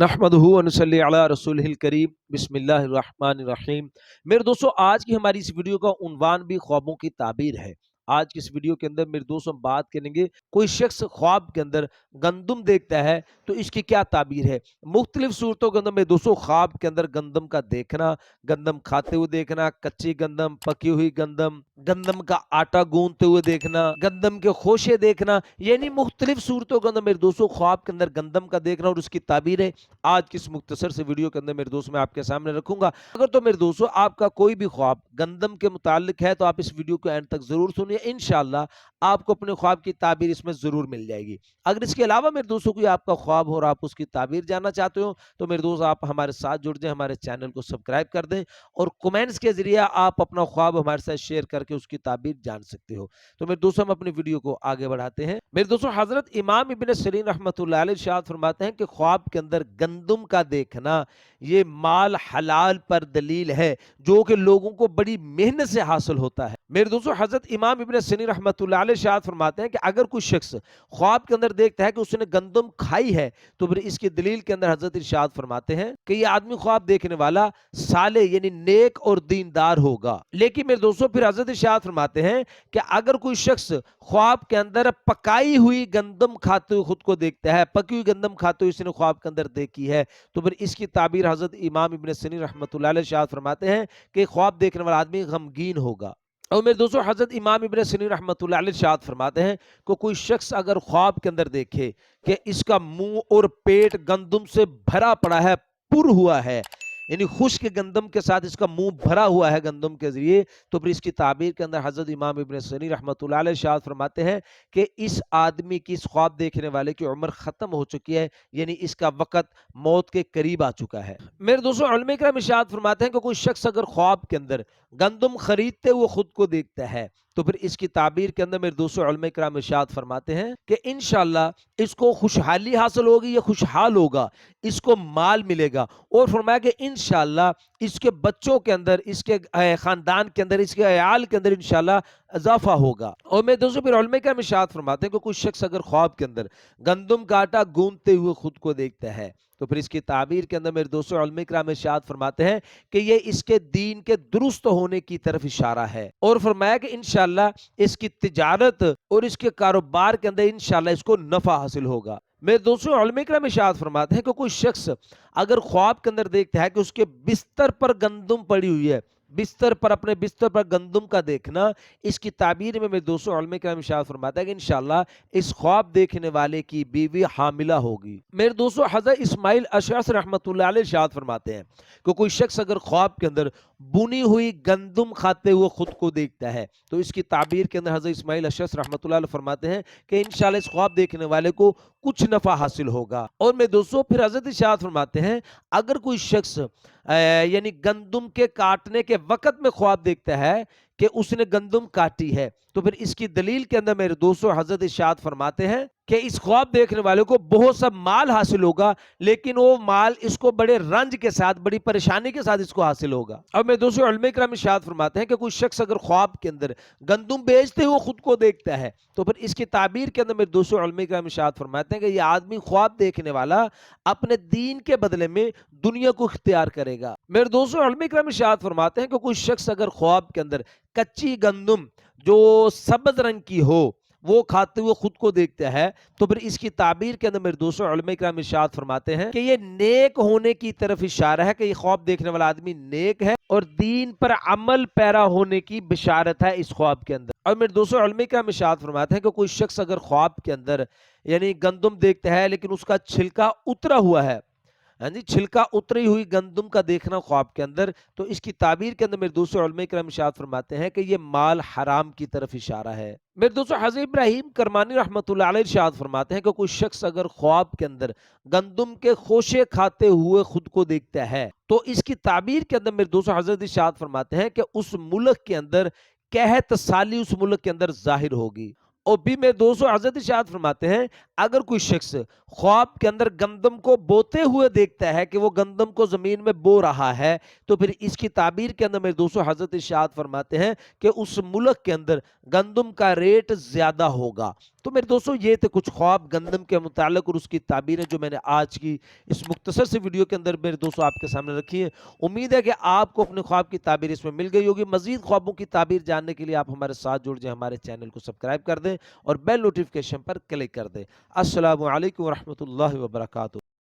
نحمدہ و نصلی علی رسولہ الکریم بسم اللہ الرحمن الرحیم۔ میرے دوستو، آج کی ہماری اس ویڈیو کا عنوان بھی خوابوں کی تعبیر ہے۔ آج کی اس ویڈیو کے اندر میرے دوستوں ہم بات کریں گے، کوئی شخص خواب کے اندر گندم دیکھتا ہے تو اس کی کیا تعبیر ہے۔ مختلف صورتوں کے اندر میرے دوستوں خواب کے اندر گندم کا دیکھنا، گندم کھاتے ہوئے دیکھنا، کچی گندم، پکی ہوئی گندم، گندم کا آٹا گوندتے ہوئے دیکھنا، گندم کے خوشے دیکھنا، یعنی مختلف صورتوں کے اندر میرے دوستوں خواب کے اندر گندم کا دیکھنا اور اس کی تعبیر ہے۔ آج کی اس مختصر سے ویڈیو کے اندر میرے دوست میں آپ کے سامنے رکھوں گا۔ اگر تو میرے دوستو آپ کا کوئی بھی خواب گندم کے متعلق ہے تو آپ اس ویڈیو کو اینڈ تک ضرور سنیے، انشاءاللہ آپ کو اپنے خواب کی تعبیر اس میں ضرور مل جائے گی۔ اگر اس کے علاوہ میرے دوستوں کوئی آپ کا خواب ہو اور آپ اس کی تعبیر جاننا چاہتے ہو تو میرے دوست آپ ہمارے ساتھ جڑ جائیں، ہمارے چینل کو سبسکرائب کر دیں اور کومنٹس کے ذریعے آپ اپنا خواب ہمارے ساتھ شیئر کر کے اس کی تعبیر جان سکتے ہو۔ تو میرے دوستوں ہم اپنی ویڈیو کو آگے بڑھاتے ہیں۔ میرے دوستوں حضرت امام ابن سیرین رحمۃ اللہ علیہ ارشاد فرماتے ہیں کہ خواب کے اندر گندم کا دیکھنا یہ مال حلال پر دلیل ہے جو کہ لوگوں کو بڑی محنت سے حاصل ہوتا ہے۔ میرے دوستوں حضرت امام ابن سیرین رحمۃ اللہ علیہ ارشاد فرماتے ہیں کہ اگر کوئی شخص خواب کے اندر دیکھتا ہے کہ اس نے گندم کھائی ہے تو پھر اس کی دلیل کے اندر حضرت ارشاد فرماتے ہیں کہ یہ آدمی خواب دیکھنے والا صالح یعنی نیک اور دیندار ہوگا۔ لیکن میرے دوستوں پھر حضرت ارشاد فرماتے ہیں کہ اگر کوئی شخص خواب کے اندر پکائی ہوئی گندم کھاتے ہوئے خود کو دیکھتا ہے، پکی ہوئی گندم کھاتے ہوئے اس نے خواب کے اندر دیکھی ہے تو پھر اس کی تعبیر حضرت امام ابن سیرین رحمۃ اللہ علیہ ارشاد فرماتے ہیں کہ خواب دیکھنے والا آدمی غمگین ہوگا۔ اور میرے دوستوں حضرت امام ابن سیرین رحمۃ اللہ علیہ ارشاد فرماتے ہیں کہ کوئی شخص اگر خواب کے اندر دیکھے کہ اس کا منہ اور پیٹ گندم سے بھرا پڑا ہے، پر ہوا ہے، یعنی خشک گندم کے ساتھ اس کا منہ بھرا ہوا ہے گندم کے ذریعے، تو پھر اس کی تعبیر کے اندر حضرت امام ابن سیرین رحمۃ اللہ علیہ ارشاد فرماتے ہیں کہ اس آدمی کی، اس خواب دیکھنے والے کی عمر ختم ہو چکی ہے، یعنی اس کا وقت موت کے قریب آ چکا ہے۔ میرے دوستوں علماء کرام ارشاد فرماتے ہیں کہ کوئی شخص اگر خواب کے اندر گندم خریدتے ہوئے خود کو دیکھتا ہے تو پھر اس کی تعبیر کے اندر میرے دوستوں علماء کرام ارشاد فرماتے ہیں کہ انشاءاللہ اس کو خوشحالی حاصل ہوگی، یہ خوشحال ہوگا، اس کو مال ملے گا، اور فرمایا کہ انشاءاللہ اس کے بچوں کے اندر، اس کے خاندان کے اندر، اس کے عیال کے اندر انشاءاللہ اضافہ ہوگا۔ اور میرے دوستوں پھر علماء کرام ارشاد فرماتے ہیں کہ کوئی شخص اگر خواب کے اندر گندم کا آٹا گوندتے ہوئے خود کو دیکھتا ہے تو پھر اس کی تعبیر کے اندر میرے دوستوں علماء کرام ارشاد فرماتے ہیں کہ یہ اس کے دین کے درست ہونے کی طرف اشارہ ہے، اور فرمایا کہ انشاءاللہ اس کی تجارت اور اس کے کاروبار کے اندر انشاءاللہ اس کو نفع حاصل ہوگا۔ میرے دوستوں علماء کرام ارشاد فرماتے ہیں کہ کوئی شخص اگر خواب کے اندر دیکھتا ہے کہ اس کے بستر پر گندم پڑی ہوئی ہے، بستر پر، اپنے بستر پر گندم کا دیکھنا، اس کی تعبیر میں میرے دوستوں علماء کرام ارشاد فرماتا ہے کہ انشاءاللہ اس خواب دیکھنے والے کی بیوی حاملہ ہوگی۔ میرے دوستوں حضرت اسماعیل اشعث رحمۃ اللہ علیہ ارشاد فرماتے ہیں کہ کوئی شخص اگر خواب کے اندر بنی ہوئی گندم کھاتے ہوئے خود کو دیکھتا ہے تو اس کی تعبیر کے اندر حضرت اسماعیل اشعث رحمۃ اللہ علیہ فرماتے ہیں کہ انشاءاللہ اس خواب دیکھنے والے کو کچھ نفع حاصل ہوگا۔ اور میرے دوستوں پھر حضرت ارشاد فرماتے ہیں اگر کوئی شخص یعنی گندم کے کاٹنے کے وقت میں خواب دیکھتا ہے کہ اس نے گندم کاٹی ہے تو پھر اس کی دلیل کے اندر میرے دوستوں حضرت ارشاد فرماتے ہیں کہ اس خواب دیکھنے والے کو بہت سا مال حاصل ہوگا، لیکن وہ مال اس کو بڑے رنج کے ساتھ، بڑی پریشانی کے ساتھ اس کو حاصل ہوگا۔ اب میرے دوستوں علماء کرام ارشاد فرماتے ہیں کہ کوئی شخص اگر خواب کے اندر گندم بیچتے ہوئے خود کو دیکھتا ہے تو پھر اس کی تعبیر کے اندر میرے دوستوں علماء کرام ارشاد فرماتے ہیں کہ یہ آدمی خواب دیکھنے والا اپنے دین کے بدلے میں دنیا کو اختیار کرے گا۔ میرے دوستوں علماء کرام ارشاد فرماتے ہیں کہ کوئی شخص اگر خواب کے اندر کچی گندم جو سبز رنگ کی ہو وہ کھاتے ہوئے خود کو دیکھتا ہے تو پھر اس کی تعبیر کے اندر میرے دوستوں علماء کرام ارشاد فرماتے ہیں کہ یہ نیک ہونے کی طرف اشارہ ہے، کہ یہ خواب دیکھنے والا آدمی نیک ہے اور دین پر عمل پیرا ہونے کی بشارت ہے اس خواب کے اندر۔ اور میرے دوستوں علماء کرام ارشاد فرماتے ہیں کہ کوئی شخص اگر خواب کے اندر یعنی گندم دیکھتا ہے لیکن اس کا چھلکا اترا ہوا ہے، چھلکا اتری ہوئی گندم کا دیکھنا خواب کے اندر، تو اس کی تعبیر کے اندر میرے دوستوں علماء کرام ارشاد فرماتے ہیں کہ یہ مال حرام کی طرف اشارہ ہے۔ میرے دوستوں حضرت ابراہیم کرمانی رحمۃ اللہ علیہ ارشاد فرماتے ہیں کہ کوئی شخص اگر خواب کے اندر گندم کے خوشے کھاتے ہوئے خود کو دیکھتا ہے تو اس کی تعبیر کے اندر میرے دوستوں حضرت ارشاد فرماتے ہیں کہ اس ملک کے اندر قحط سالی اس ملک کے اندر ظاہر ہوگی، اور بھی میرے دوستوں حضرت ارشاد فرماتے ہیں اگر کوئی شخص خواب کے اندر گندم کو بوتے ہوئے دیکھتا ہے کہ وہ گندم کو زمین میں بو رہا ہے تو پھر اس کی تعبیر کے اندر میرے دوستوں حضرت ارشاد فرماتے ہیں کہ اس ملک کے اندر گندم کا ریٹ زیادہ ہوگا۔ تو میرے دوستوں یہ تھے کچھ خواب گندم کے متعلق اور اس کی تعبیریں جو میں نے آج کی اس مختصر سی ویڈیو کے اندر میرے دوستوں آپ کے سامنے رکھی ہے۔ امید ہے کہ آپ کو اپنے خواب کی تعبیر اس میں مل گئی ہوگی۔ مزید خوابوں کی تعبیر جاننے کے لیے آپ ہمارے ساتھ جڑ جائیں، ہمارے چینل کو سبسکرائب کر دیں اور بیل نوٹیفکیشن پر کلک کر دیں۔ السلام علیکم ورحمۃ اللہ وبرکاتہ۔